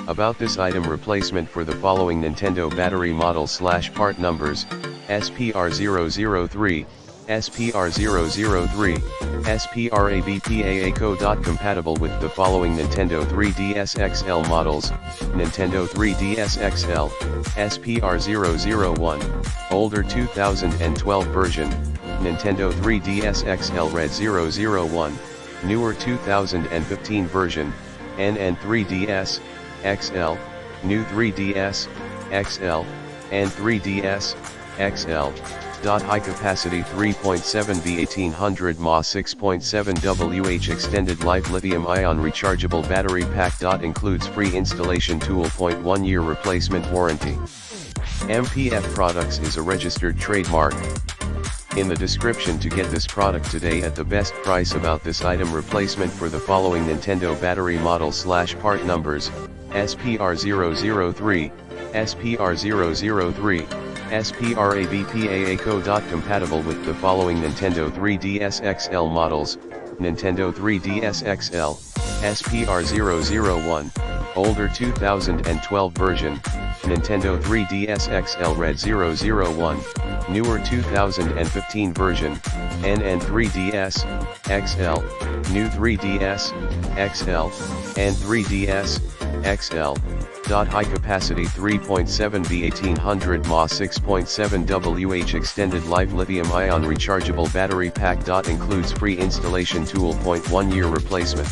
About this item: replacement for the following Nintendo battery model/part numbers: SPR003, SPR003, SPR-A-BPAA-CO. Compatible with the following Nintendo 3DS XL models: Nintendo 3DS XL, SPR001, older 2012 version, Nintendo 3DS XL Red 001, newer 2015 version, NN3DS XL, new 3DS XL, and 3DS XL. High capacity 3.7V 1800mAh 6.7 Wh extended life lithium-ion rechargeable battery pack. Includes free installation tool. 1 year replacement warranty. MPF Products is a registered trademark. In the description to get this product today at the best price. About this item: replacement for the following Nintendo battery model/part numbers: SPR003, SPR003, SPR-A-BPAA-CO. Compatible with the following Nintendo 3DS XL models: Nintendo 3DS XL, SPR001, older 2012 version, Nintendo 3DS XL Red 001, newer 2015 version, NN3DS XL, new 3DS XL, and 3DS XL. High capacity 3.7V 1800mAh 6.7 Wh extended life lithium-ion rechargeable battery pack. Includes free installation tool. 1 year replacement.